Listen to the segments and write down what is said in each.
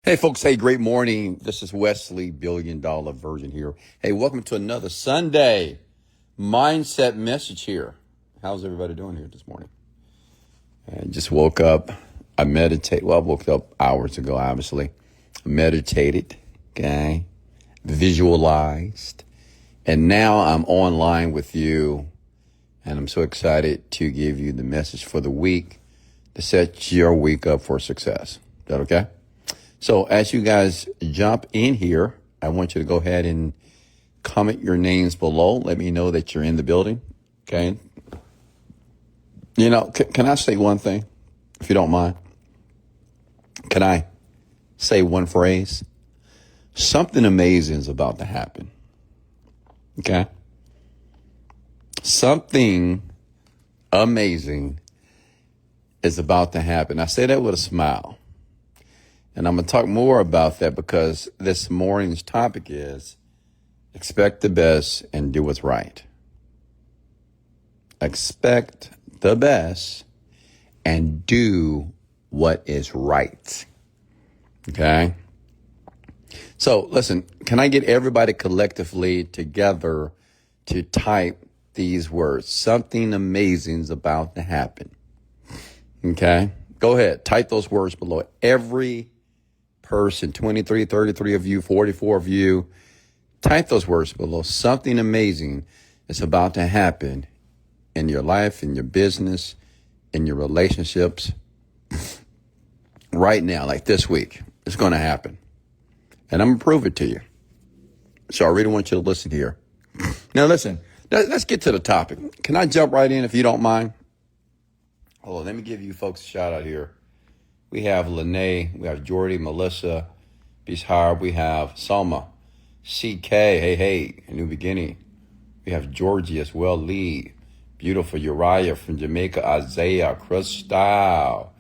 Hey, folks. Hey, great morning. This is Wesley Virgin here. Hey, welcome to another Sunday mindset message here. How's everybody doing here this morning? I just woke up. I meditate. Well, I woke up hours ago, obviously. Meditated, okay? Visualized. And now I'm online with you. And I'm so excited to give you the message for the week to set your week up for success. Is that okay? So as you guys jump in here, I want you to go ahead and comment your names below. Let me know that you're in the building. Okay. You know, can I say one thing, if you don't mind? Can I say one phrase? Something amazing is about to happen. Okay. Something amazing is about to happen. I say that with a smile. And I'm going to talk more about that because this morning's topic is expect the best and do what's right. Expect the best and do what is right. Okay? So listen, can I get everybody collectively together to type these words? Something amazing is about to happen. Okay? Go ahead. Type those words below. Every person, 23, 33 of you, 44 of you, type those words below. Something amazing is about to happen in your life, in your business, in your relationships right now, like this week. It's going to happen. And I'm going to prove it to you. So I really want you to listen here. Now, listen, let's get to the topic. Can I jump right in if you don't mind? Hold on, let me give you folks a shout out here. We have Lene, we have Jordy, Melissa, Bishar, we have Salma, CK, hey, a new beginning. We have Georgie as well, Lee, beautiful Uriah from Jamaica, Isaiah, Crystal.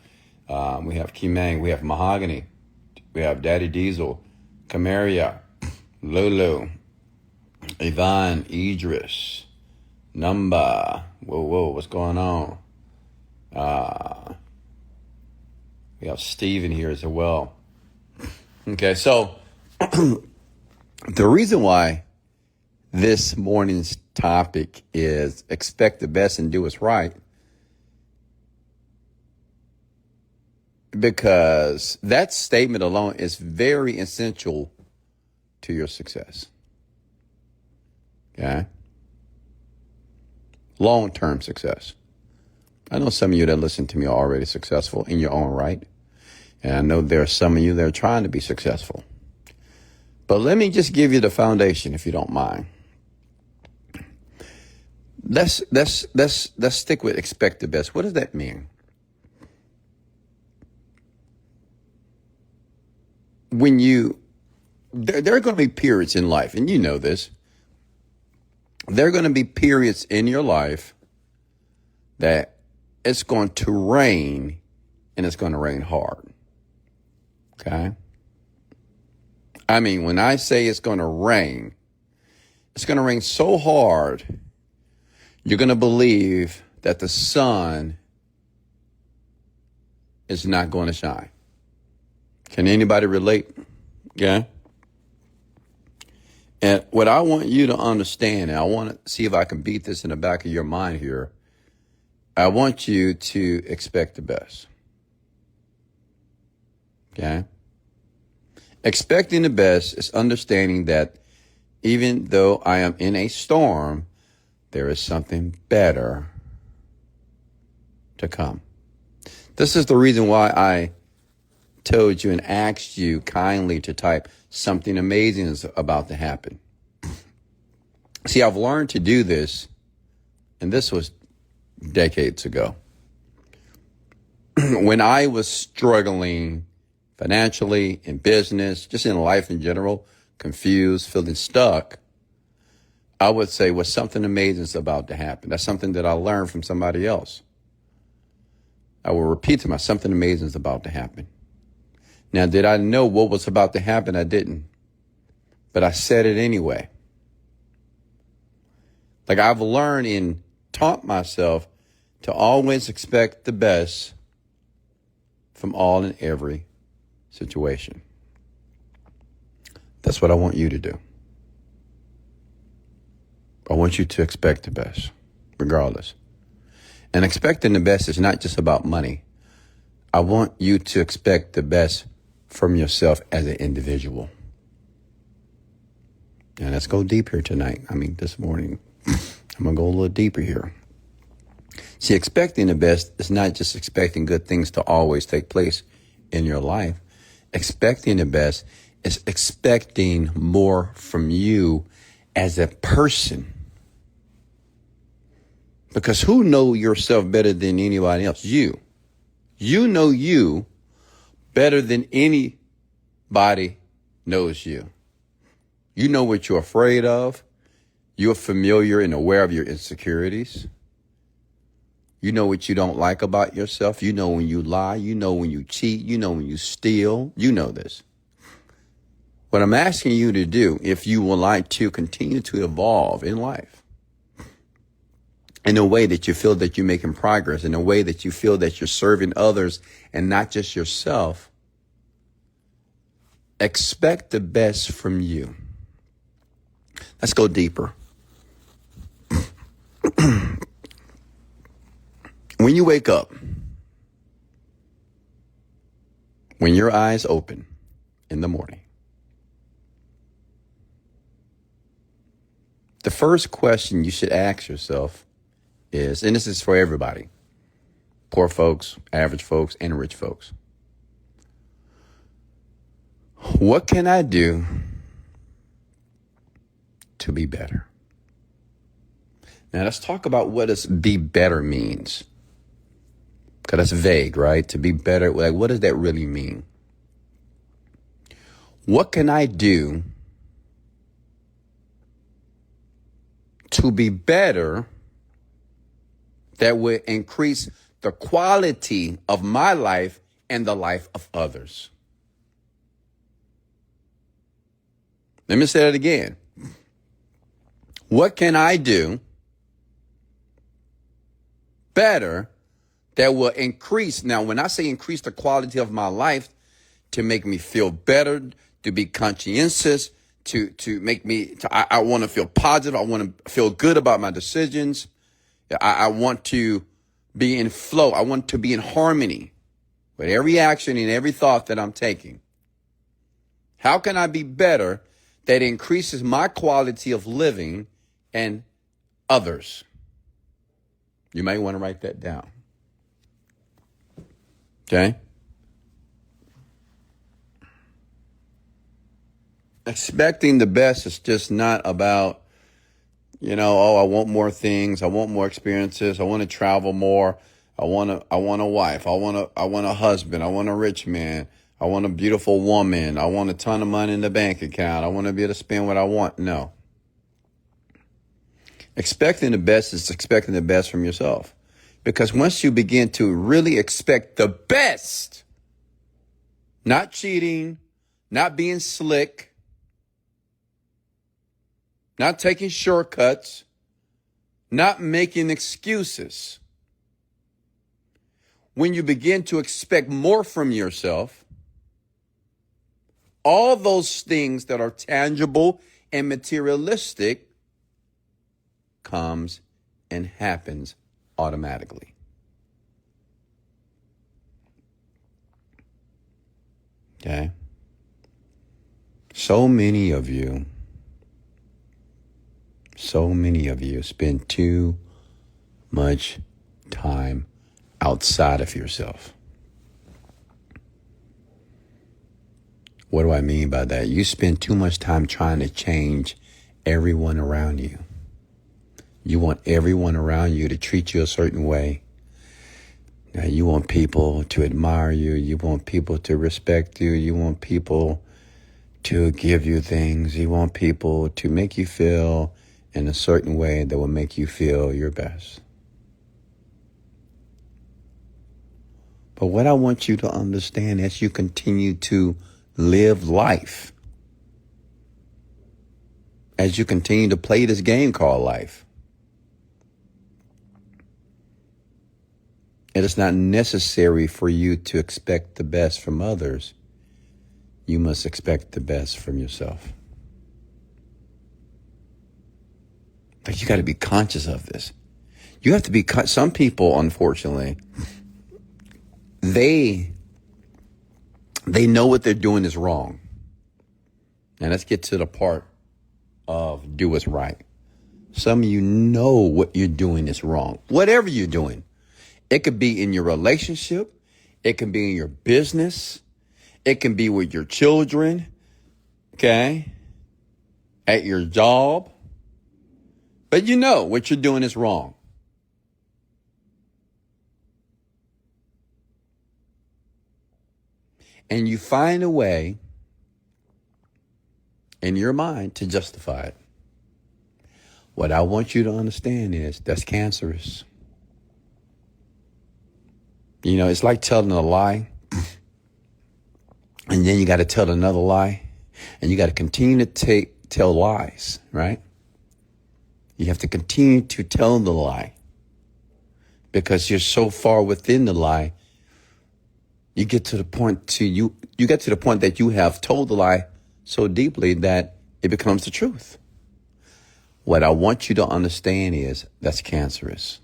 We have Kimang, we have Mahogany, we have Daddy Diesel, Camaria, Lulu, Yvonne, Idris, Numba. Whoa, what's going on? We have Steven here as well. Okay, so the reason why this morning's topic is expect the best and do what's right, because that statement alone is very essential to your success. Okay? Long-term success. I know some of you that listen to me are already successful in your own right. And I know there are some of you that are trying to be successful. But let me just give you the foundation, if you don't mind. Let's stick with expect the best. What does that mean? There are going to be periods in life, and you know this. There are going to be periods in your life that it's going to rain, and it's going to rain hard. Okay? I mean, when I say it's going to rain so hard, you're going to believe that the sun is not going to shine. Can anybody relate? Yeah? And what I want you to understand, and I want to see if I can beat this in the back of your mind here, I want you to expect the best. Okay? Expecting the best is understanding that even though I am in a storm, there is something better to come. This is the reason why I told you and asked you kindly to type something amazing is about to happen. See, I've learned to do this, and this was decades ago. When I was struggling financially, in business, just in life in general, confused, feeling stuck, I would say, well, something amazing is about to happen. That's something that I learned from somebody else. I will repeat to myself, something amazing is about to happen. Now, did I know what was about to happen? I didn't. But I said it anyway. Like I've learned and taught myself to always expect the best from all and every situation. That's what I want you to do. I want you to expect the best, regardless. And expecting the best is not just about money. I want you to expect the best from yourself as an individual. And let's go deep here tonight. This morning, I'm going to go a little deeper here. See, expecting the best is not just expecting good things to always take place in your life. Expecting the best is expecting more from you as a person. Because who knows yourself better than anybody else? You. You know you better than anybody knows you. You know what you're afraid of. You're familiar and aware of your insecurities. You know what you don't like about yourself. You know when you lie. You know when you cheat. You know when you steal. You know this. What I'm asking you to do, if you would like to continue to evolve in life, in a way that you feel that you're making progress, in a way that you feel that you're serving others and not just yourself, expect the best from you. Let's go deeper. When you wake up, when your eyes open in the morning, the first question you should ask yourself is, and this is for everybody, poor folks, average folks, and rich folks, what can I do to be better? Now let's talk about what does be better means. Because that's vague, right? To be better, like what does that really mean? What can I do to be better that will increase the quality of my life and the life of others? Let me say that again. What can I do better that will increase? Now, when I say increase the quality of my life, to make me feel better, to be conscientious, to make me, I want to feel positive. I want to feel good about my decisions. I want to be in flow. I want to be in harmony with every action and every thought that I'm taking. How can I be better that increases my quality of living and others? You may want to write that down. Okay? Expecting the best is just not about, I want more things. I want more experiences. I want to travel more. I want a wife. I want a husband. I want a rich man. I want a beautiful woman. I want a ton of money in the bank account. I want to be able to spend what I want. No. Expecting the best is expecting the best from yourself. Because once you begin to really expect the best, not cheating, not being slick, not taking shortcuts, not making excuses. When you begin to expect more from yourself, all those things that are tangible and materialistic comes and happens automatically. Okay? So many of you spend too much time outside of yourself. What do I mean by that? You spend too much time trying to change everyone around you. You want everyone around you to treat you a certain way. Now, you want people to admire you. You want people to respect you. You want people to give you things. You want people to make you feel in a certain way that will make you feel your best. But what I want you to understand as you continue to live life, as you continue to play this game called life, it is not necessary for you to expect the best from others. you must expect the best from yourself. Like, you got to be conscious of this. You have to be, some people, unfortunately, they know what they're doing is wrong. And let's get to the part of do what's right. Some of you know what you're doing is wrong. Whatever you're doing. It could be in your relationship. It can be in your business. It can be with your children. Okay? At your job. But you know what you're doing is wrong. And you find a way in your mind to justify it. What I want you to understand is that's cancerous. You know, it's like telling a lie. And then you got to tell another lie. And you got to continue to tell lies, right? You have to continue to tell the lie. Because you're so far within the lie. You get to the point you get to the point that you have told the lie so deeply that it becomes the truth. What I want you to understand is that's cancerous.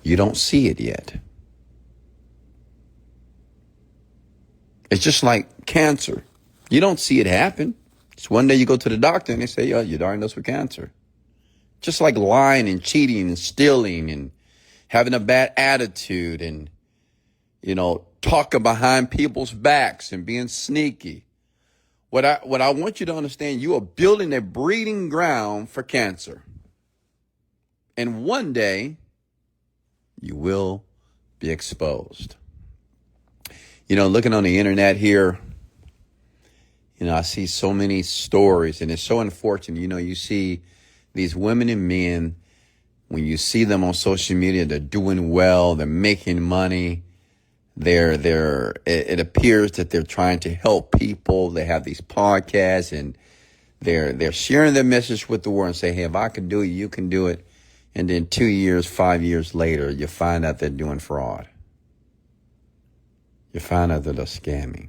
You don't see it yet. It's just like cancer. You don't see it happen. It's one day you go to the doctor and they say, you're diagnosed with cancer. Just like lying and cheating and stealing and having a bad attitude and, talking behind people's backs and being sneaky. What I want you to understand, you are building a breeding ground for cancer. And one day you will be exposed. Looking on the internet here, I see so many stories, and it's so unfortunate. You see these women and men, when you see them on social media, they're doing well, they're making money. It appears that they're trying to help people. They have these podcasts and they're sharing their message with the world and say, hey, if I can do it, you can do it. And then 2 years, 5 years later, you find out they're doing fraud. You find out that they're scamming.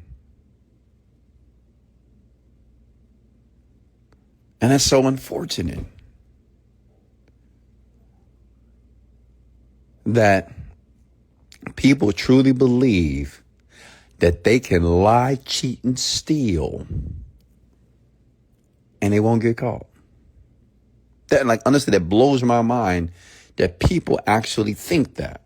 And that's so unfortunate that people truly believe that they can lie, cheat, and steal, and they won't get caught. Honestly, that blows my mind that people actually think that.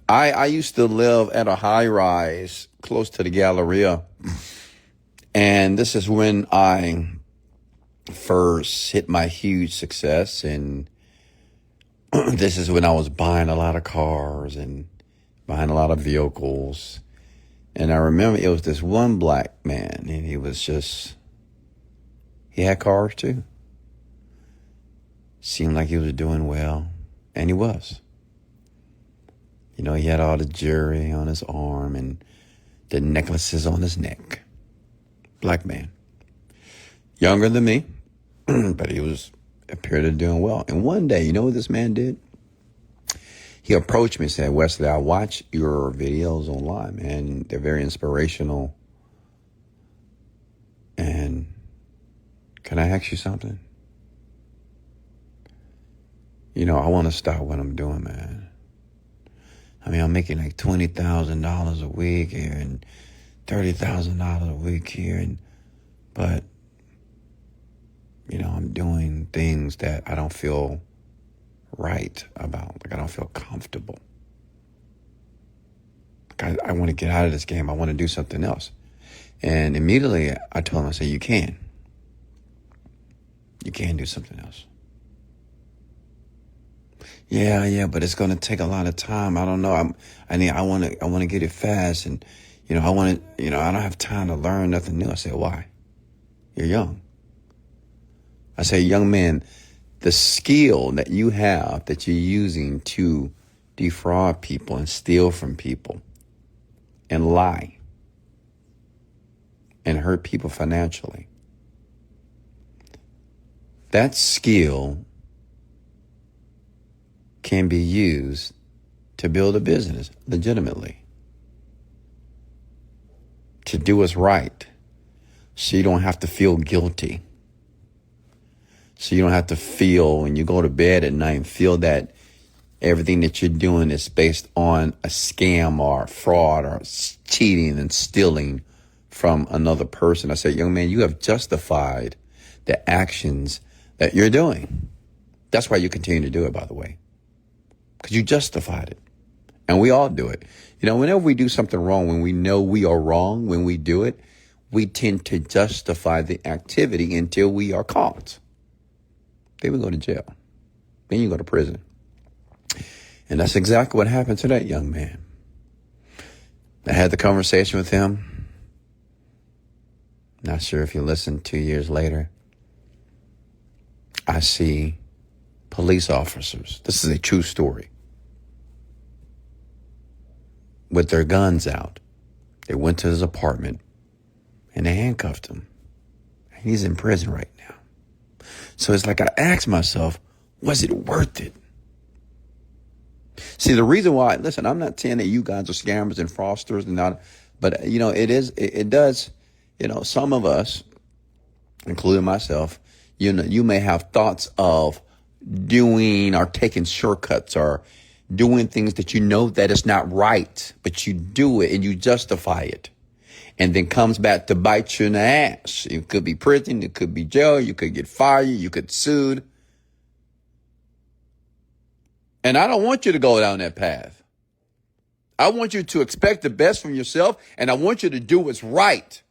I used to live at a high rise close to the Galleria, and this is when I first hit my huge success, and this is when I was buying a lot of cars and buying a lot of vehicles. And I remember it was this one black man, and he had cars too. Seemed like he was doing well, and he was. He had all the jewelry on his arm and the necklaces on his neck. Black man. Younger than me, but he appeared to be doing well. And one day, you know what this man did? He approached me and said, Wesley, I watch your videos online, man. They're very inspirational. And can I ask you something? I want to stop what I'm doing, man. I'm making like $20,000 a week here and $30,000 a week here. But I'm doing things that I don't feel right about. I don't feel comfortable. I want to get out of this game. I want to do something else. And immediately I told him, I said, you can do something else. Yeah, but it's going to take a lot of time. I don't know. I want to get it fast. And, I don't have time to learn nothing new. I said, why? You're young. I say, young man, the skill that you have that you're using to defraud people and steal from people and lie and hurt people financially, that skill can be used to build a business legitimately. to do what's right, so you don't have to feel guilty. So you don't have to feel when you go to bed at night and feel that everything that you're doing is based on a scam or fraud or cheating and stealing from another person. I said, young man, you have justified the actions that you're doing. That's why you continue to do it, by the way, because you justified it. And we all do it. You know, whenever we do something wrong, when we know we are wrong, when we do it, we tend to justify the activity until we are caught. Then we go to jail. Then you go to prison. And that's exactly what happened to that young man. I had the conversation with him. Not sure if you listened 2 years later. I see police officers. This is a true story. With their guns out. They went to his apartment and they handcuffed him. And he's in prison right now. So it's like I asked myself, was it worth it? See, the reason why, listen, I'm not saying that you guys are scammers and fraudsters and not, but you know, it does, you know, some of us, including myself, you know, you may have thoughts of doing or taking shortcuts or doing things that you know that it's not right, but you do it and you justify it. And then comes back to bite you in the ass. It could be prison, it could be jail, you could get fired, you could sued. And I don't want you to go down that path. I want you to expect the best from yourself, and I want you to do what's right.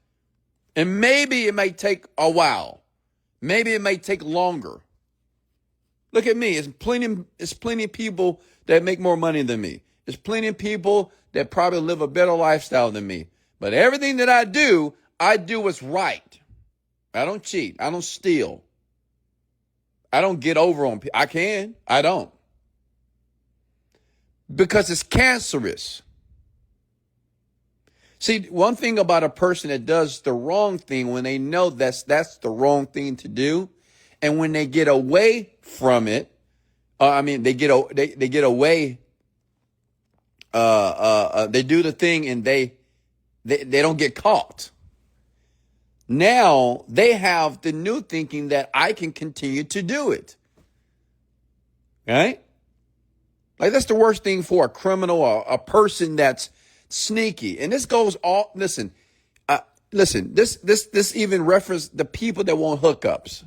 And maybe it may take a while. Maybe it may take longer. Look at me. It's plenty of people that make more money than me. There's plenty of people that probably live a better lifestyle than me. But everything that I do what's right. I don't cheat. I don't steal. I don't get over on people. I can. I don't. Because it's cancerous. See, one thing about a person that does the wrong thing, when they know that's the wrong thing to do, and when they get away from it, they get away. They do the thing and they don't get caught. Now they have the new thinking that I can continue to do it. Right? Like that's the worst thing for a criminal or a person that's sneaky. And this goes all, this even reference the people that want hookups.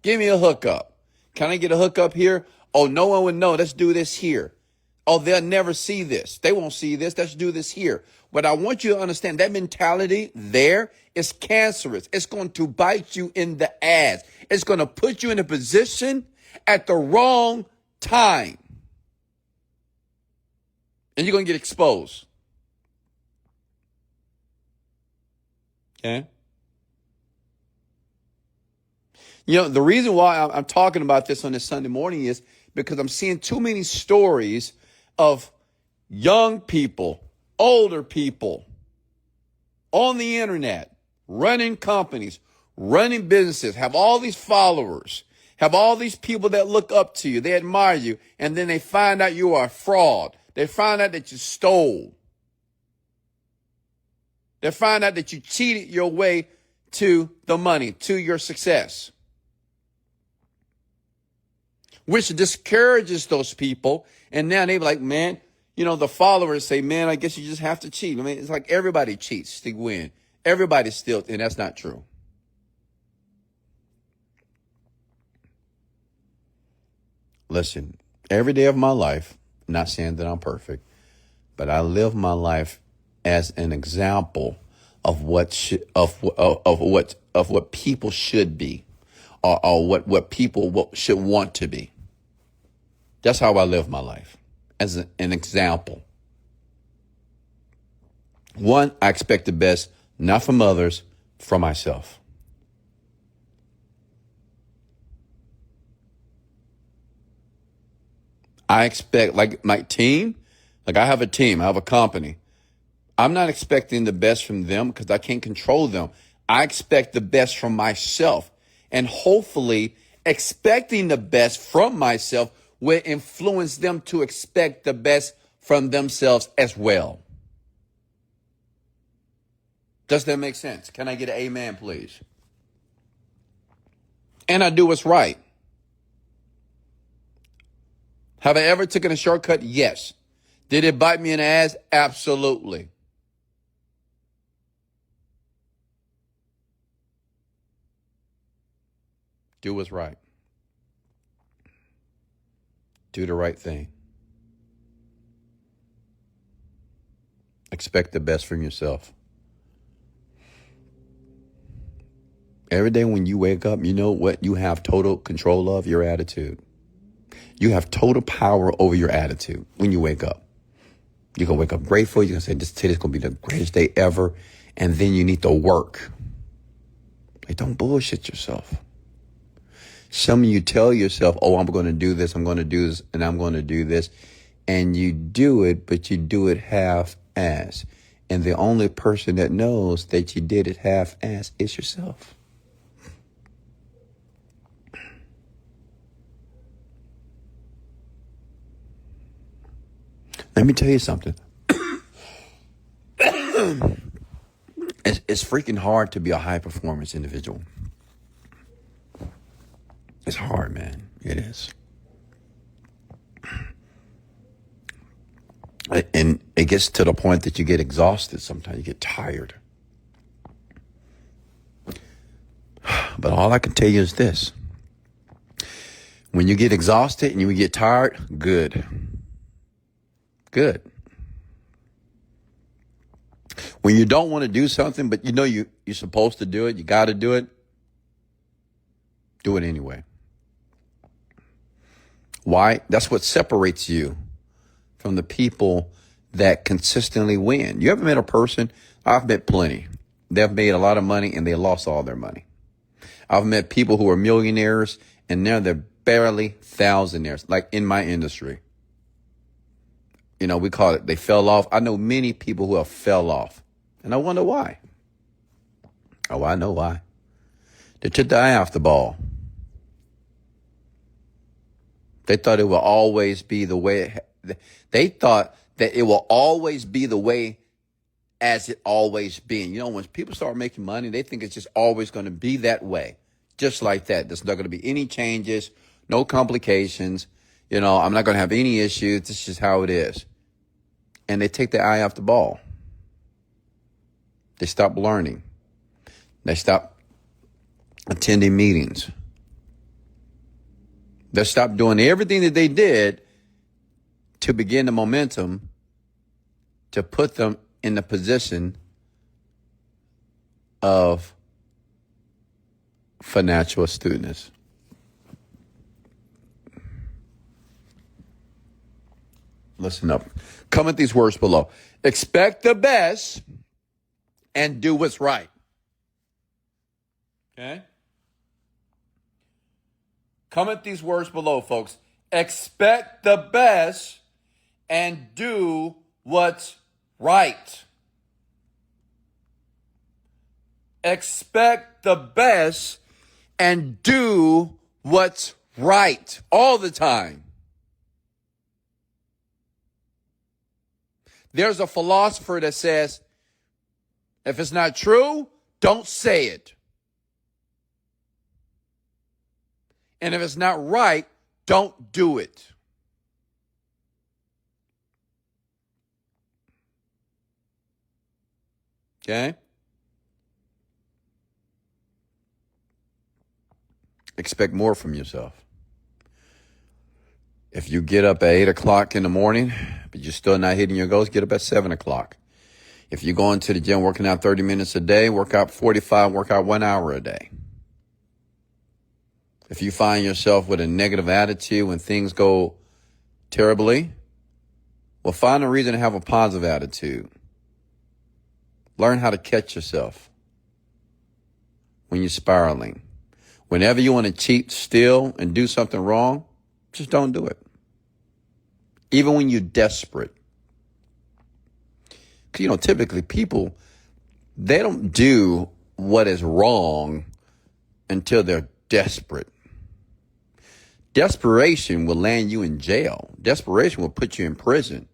Give me a hookup. Can I get a hookup here? Oh, no one would know. Let's do this here. Oh, they'll never see this. They won't see this. Let's do this here. But I want you to understand that mentality there is cancerous. It's going to bite you in the ass. It's going to put you in a position at the wrong time. And you're going to get exposed. Okay? You know, the reason why I'm talking about this on this Sunday morning is because I'm seeing too many stories of young people, older people on the internet, running companies, running businesses, have all these followers, have all these people that look up to you, they admire you, and then they find out you are a fraud. They find out that you stole. They find out that you cheated your way to the money, to your success. Which discourages those people. And now they be like, man, you know, the followers say, man, I guess you just have to cheat. I mean, it's like everybody cheats to win. Everybody steals, and that's not true. Listen, every day of my life, not saying that I'm perfect, but I live my life as an example of what people should be, or what people should want to be. That's how I live my life, as an example. One, I expect the best, not from others, from myself. I expect, like my team, like I have a team, I have a company. I'm not expecting the best from them because I can't control them. I expect the best from myself. And hopefully expecting the best from myself will influence them to expect the best from themselves as well. Does that make sense? Can I get an amen, please? And I do what's right. Have I ever taken a shortcut? Yes. Did it bite me in the ass? Absolutely. Do what's right. Do the right thing. Expect the best from yourself. Every day when you wake up, you know what you have total control of? Your attitude. You have total power over your attitude when you wake up. You're going to wake up grateful. You're going to say, today's going to be the greatest day ever. And then you need to work. Like, don't bullshit yourself. Some of you tell yourself, oh, I'm going to do this, I'm going to do this, and I'm going to do this. And you do it, but you do it half-ass. And the only person that knows that you did it half-ass is yourself. Let me tell you something. It's freaking hard to be a high performance individual. It's hard, man. It is. And it gets to the point that you get exhausted sometimes. You get tired. But all I can tell you is this. When you get exhausted and you get tired, good. Good. When you don't want to do something, but you know you're supposed to do it, you got to do it anyway. Why? That's what separates you from the people that consistently win. You ever met a person? I've met plenty. They've made a lot of money and they lost all their money. I've met people who are millionaires and now they're barely thousandaires, like in my industry. You know, we call it, they fell off. I know many people who have fell off. And I wonder why. Oh, I know why. They took the eye off the ball. They thought it will always be the way. They thought that it will always be the way as it always been. You know, when people start making money, they think it's just always going to be that way. Just like that. There's not going to be any changes, no complications. You know, I'm not going to have any issues. This is just how it is. And they take their eye off the ball. They stop learning. They stop attending meetings. They stop doing everything that they did to begin the momentum to put them in the position of financial astuteness. Listen up. Comment these words below. Expect the best and do what's right. Okay? Comment these words below, folks. Expect the best and do what's right. Expect the best and do what's right all the time. There's a philosopher that says, if it's not true, don't say it. And if it's not right, don't do it. Okay? Expect more from yourself. If you get up at 8 o'clock in the morning, but you're still not hitting your goals, get up at 7 o'clock. If you're going to the gym, working out 30 minutes a day, work out 45, work out 1 hour a day. If you find yourself with a negative attitude when things go terribly, well, find a reason to have a positive attitude. Learn how to catch yourself when you're spiraling. Whenever you want to cheat, steal, and do something wrong, just don't do it. Even when you're desperate. Because, you know, typically people, they don't do what is wrong until they're desperate. Desperation will land you in jail. Desperation will put you in prison.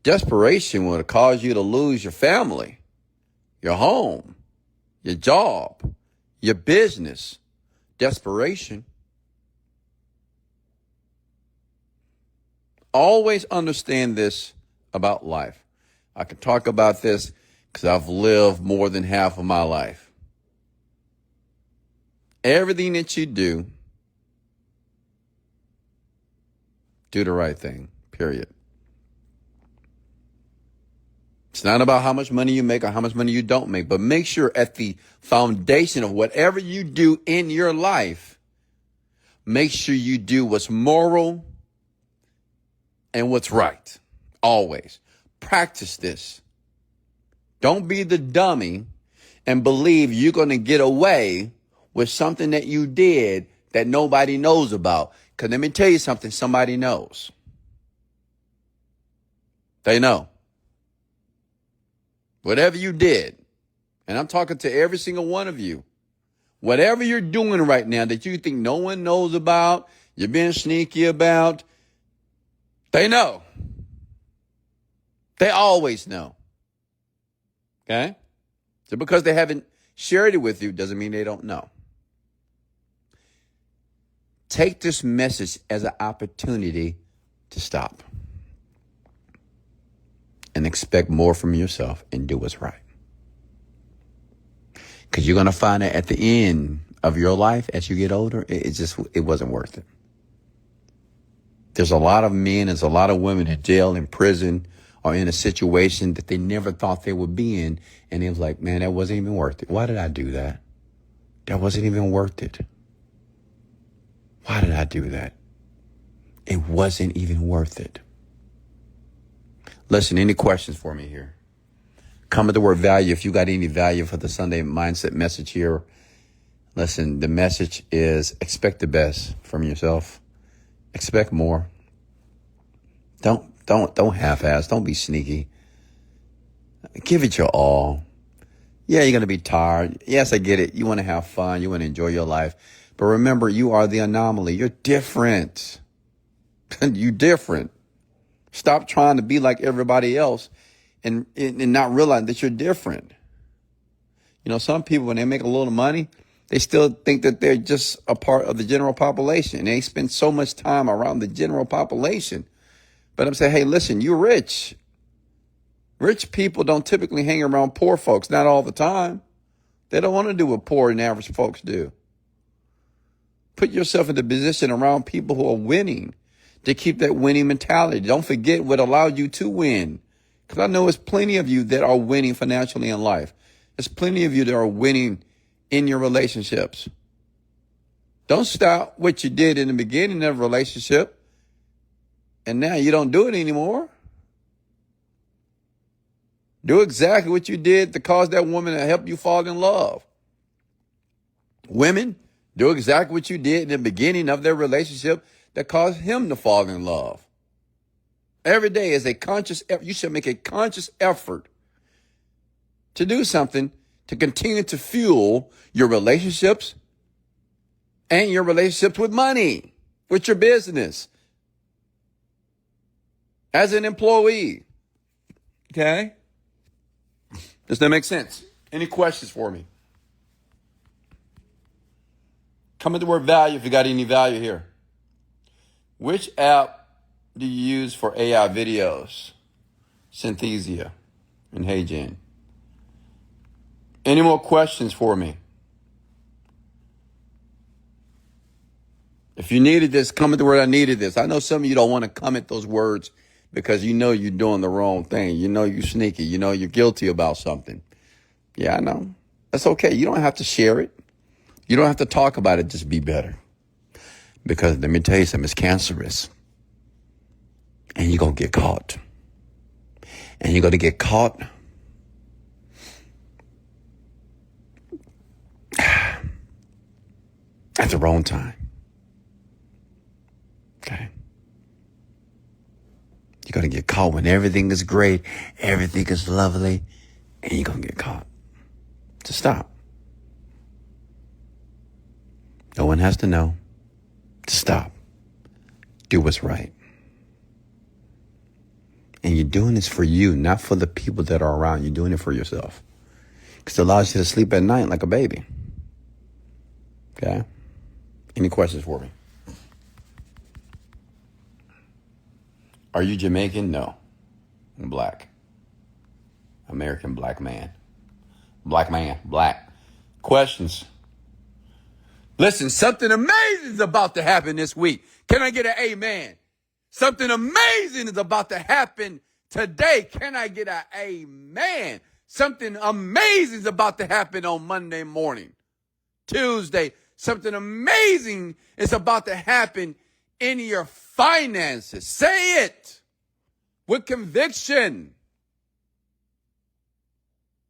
Desperation will cause you to lose your family. your home, your job, your business, desperation. Always understand this about life. I can talk about this because I've lived more than half of my life. Everything that you do the right thing, period. It's not about how much money you make or how much money you don't make, but make sure at the foundation of whatever you do in your life, make sure you do what's moral and what's right. Always. Practice this. Don't be the dummy and believe you're going to get away with something that you did that nobody knows about. Because let me tell you something, somebody knows. They know. Whatever you did, and I'm talking to every single one of you, whatever you're doing right now that you think no one knows about, you're being sneaky about, they know. They always know. Okay? So because they haven't shared it with you doesn't mean they don't know. Take this message as an opportunity to stop and expect more from yourself and do what's right. Because you're going to find that at the end of your life, as you get older, it wasn't worth it. There's a lot of men, there's a lot of women in jail, in prison, or in a situation that they never thought they would be in. And it was like, man, that wasn't even worth it. Why did I do that? That wasn't even worth it. Why did I do that? It wasn't even worth it. Listen, any questions for me here? Comment the word value if you got any value for the Sunday mindset message here. Listen, the message is expect the best from yourself. Expect more. Don't half-ass. Don't be sneaky. Give it your all. Yeah, you're going to be tired. Yes, I get it. You want to have fun. You want to enjoy your life. But remember, you are the anomaly. You're different. You're different. Stop trying to be like everybody else and not realize that you're different. You know, some people, when they make a little money, they still think that they're just a part of the general population. They spend so much time around the general population. But I'm saying, hey, listen, you're rich. Rich people don't typically hang around poor folks, not all the time. They don't want to do what poor and average folks do. Put yourself in the position around people who are winning to keep that winning mentality. Don't forget what allowed you to win. Because I know there's plenty of you that are winning financially in life. There's plenty of you that are winning in your relationships. Don't stop what you did in the beginning of a relationship and now you don't do it anymore. Do exactly what you did to cause that woman to help you fall in love. Women, do exactly what you did in the beginning of their relationship that caused him to fall in love. Every day is a conscious effort. You should make a conscious effort to do something to continue to fuel your relationships and your relationships with money, with your business, as an employee. Okay? Does that make sense? Any questions for me? Comment the word value if you got any value here. Which app do you use for AI videos? Synthesia and HeyGen. Any more questions for me? If you needed this, comment the word I needed this. I know some of you don't want to comment those words because you know you're doing the wrong thing. You know you're sneaky. You know you're guilty about something. Yeah, I know. That's okay. You don't have to share it. You don't have to talk about it. Just be better. Because let me tell you something, it's cancerous. And you're going to get caught. And you're going to get caught at the wrong time. Okay? You're going to get caught when everything is great, everything is lovely, and you're going to get caught. So stop. No one has to know. To stop. Do what's right. And you're doing this for you, not for the people that are around you. You're doing it for yourself. Because it allows you to sleep at night like a baby. Okay? Any questions for me? Are you Jamaican? No. I'm black. American black man. Black man. Black. Questions? Listen, something amazing is about to happen this week. Can I get an amen? Something amazing is about to happen today. Can I get an amen? Something amazing is about to happen on Monday morning. Tuesday, something amazing is about to happen in your finances. Say it with conviction.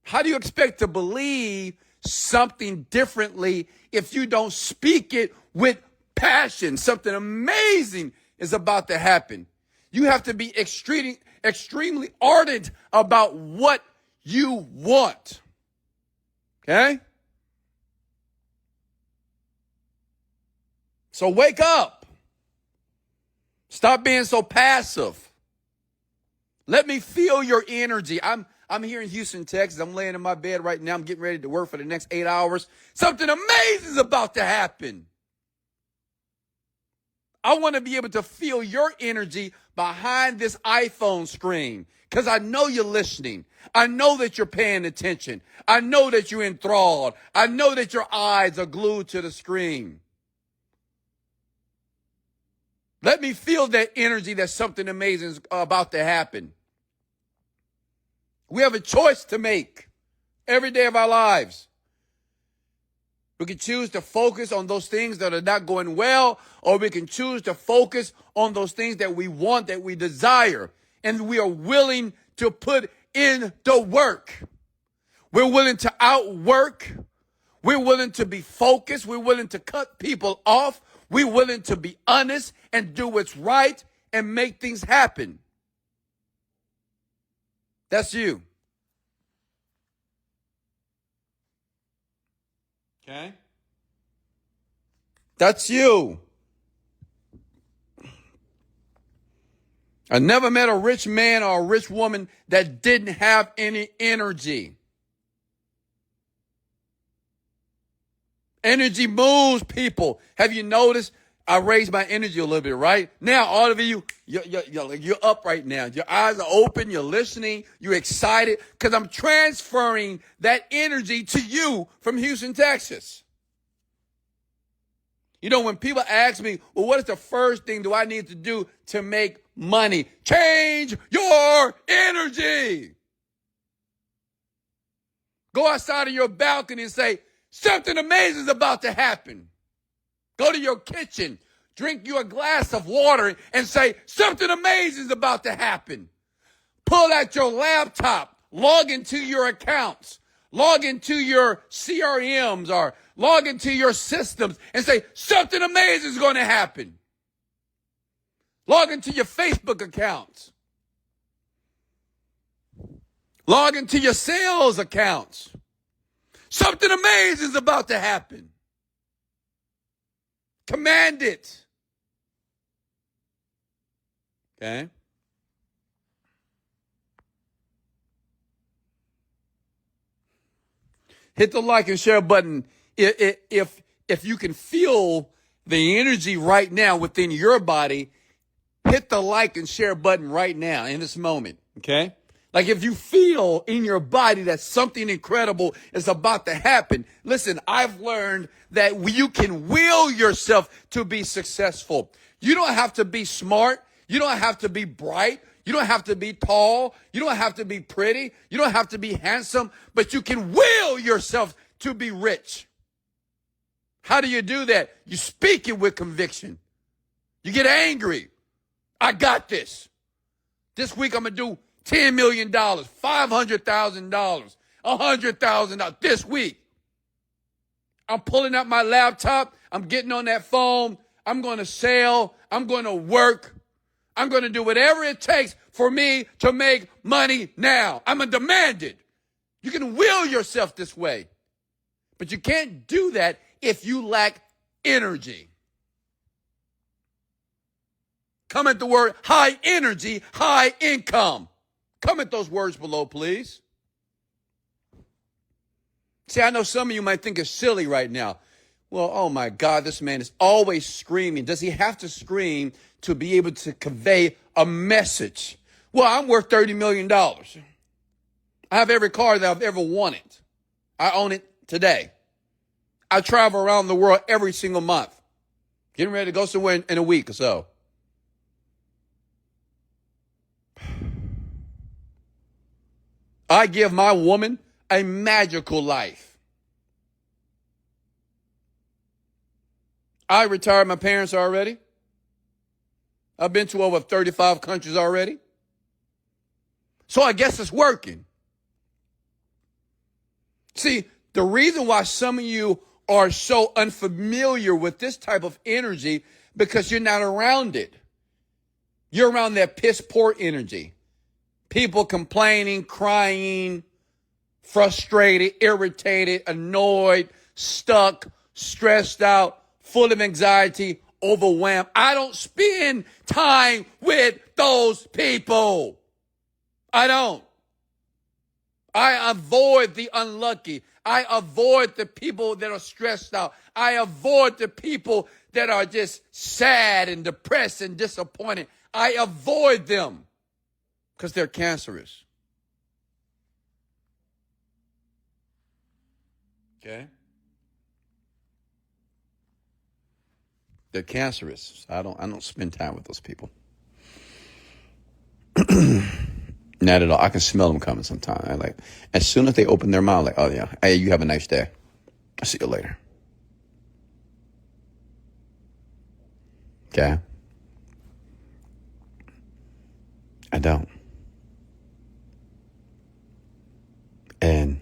How do you expect to believe something differently if you don't speak it with passion? Something amazing is about to happen. You have to be extremely ardent about what you want. Okay? So wake up. Stop being so passive. Let me feel your energy. I'm here in Houston, Texas. I'm laying in my bed right now. I'm getting ready to work for the next 8 hours. Something amazing is about to happen. I want to be able to feel your energy behind this iPhone screen because I know you're listening. I know that you're paying attention. I know that you're enthralled. I know that your eyes are glued to the screen. Let me feel that energy that something amazing is about to happen. We have a choice to make every day of our lives. We can choose to focus on those things that are not going well, or we can choose to focus on those things that we want, that we desire, and we are willing to put in the work. We're willing to outwork. We're willing to be focused. We're willing to cut people off. We're willing to be honest and do what's right and make things happen. That's you. Okay? That's you. I never met a rich man or a rich woman that didn't have any energy. Energy moves people. Have you noticed? I raised my energy a little bit, right? Now, all of you, you're up right now. Your eyes are open. You're listening. You're excited because I'm transferring that energy to you from Houston, Texas. You know, when people ask me, well, what is the first thing do I need to do to make money? Change your energy. Go outside of your balcony and say, something amazing is about to happen. Go to your kitchen, drink you a glass of water and say, something amazing is about to happen. Pull out your laptop, log into your accounts, log into your CRMs or log into your systems and say, something amazing is going to happen. Log into your Facebook accounts. Log into your sales accounts. Something amazing is about to happen. Command it. Okay? Hit the like and share button if you can feel the energy right now within your body. Hit the like and share button right now in this moment. Okay? Like if you feel in your body that something incredible is about to happen. Listen, I've learned that you can will yourself to be successful. You don't have to be smart. You don't have to be bright. You don't have to be tall. You don't have to be pretty. You don't have to be handsome, but you can will yourself to be rich. How do you do that? You speak it with conviction. You get angry. I got this. This week I'm going to do $10 million, $500,000, $100,000 this week. I'm pulling out my laptop. I'm getting on that phone. I'm going to sell. I'm going to work. I'm going to do whatever it takes for me to make money now. I'm going to demand it. You can will yourself this way, but you can't do that if you lack energy. Comment the word high energy, high income. Comment those words below, please. See, I know some of you might think it's silly right now. Well, oh my God, this man is always screaming. Does he have to scream to be able to convey a message? Well, I'm worth $30 million. I have every car that I've ever wanted. I own it today. I travel around the world every single month. Getting ready to go somewhere in a week or so. I give my woman a magical life. I retired my parents already. I've been to over 35 countries already. So I guess it's working. See, the reason why some of you are so unfamiliar with this type of energy, because you're not around it. You're around that piss poor energy. People complaining, crying, frustrated, irritated, annoyed, stuck, stressed out, full of anxiety, overwhelmed. I don't spend time with those people. I don't. I avoid the unlucky. I avoid the people that are stressed out. I avoid the people that are just sad and depressed and disappointed. I avoid them because they're cancerous. Okay? They're cancerous. I don't spend time with those people. Not at all. I can smell them coming sometimes. I like, as soon as they open their mouth, like, oh yeah, hey, you have a nice day. I'll see you later. Okay? I don't. And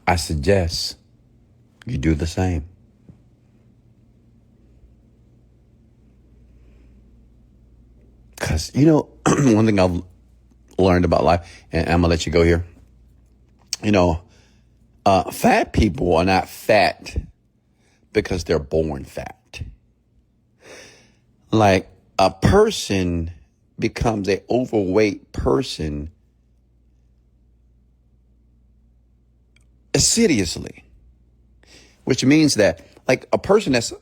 I suggest you do the same. Because, one thing I've learned about life, and I'm going to let you go here. Fat people are not fat because they're born fat. Like, a person becomes an overweight person assiduously, which means that, like, a person that's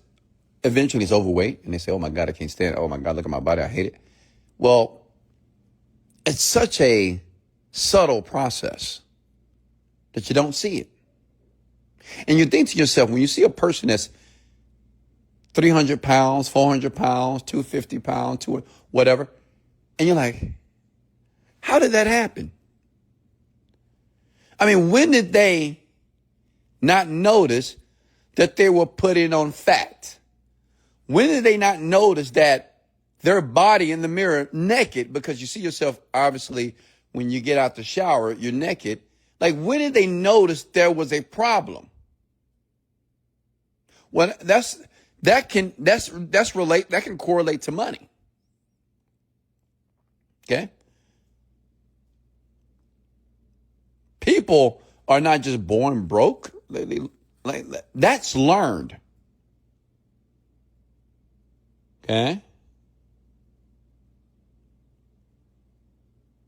eventually is overweight and they say, oh my God, I can't stand it. Oh my God, look at my body. I hate it. Well, it's such a subtle process that you don't see it. And you think to yourself, when you see a person that's 300 pounds, 400 pounds, 250 pounds, whatever, and you're like, how did that happen? I mean, when did they not notice that they were putting on fat? When did they not notice that their body in the mirror naked, because you see yourself, obviously, when you get out the shower, you're naked. Like, when did they notice there was a problem? Well, that can correlate to money. Okay? People are not just born broke. That's learned. Okay?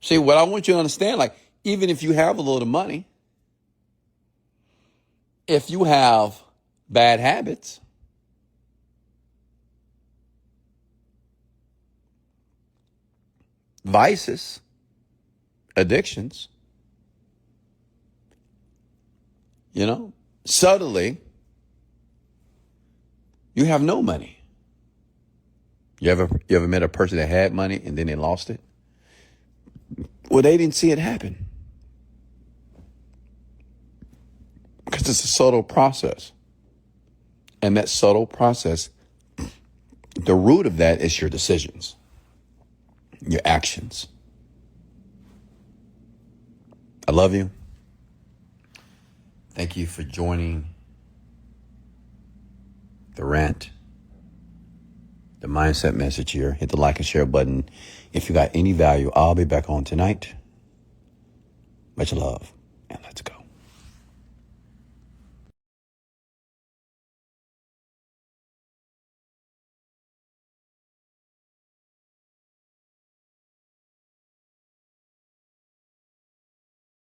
See, what I want you to understand, like, even if you have a little money, if you have bad habits, vices, addictions, subtly, you have no money. You ever met a person that had money and then they lost it? Well, they didn't see it happen. Because it's a subtle process. And that subtle process, the root of that is your decisions, your actions. I love you. Thank you for joining the rant, the mindset message here. Hit the like and share button. If you got any value, I'll be back on tonight. Much love.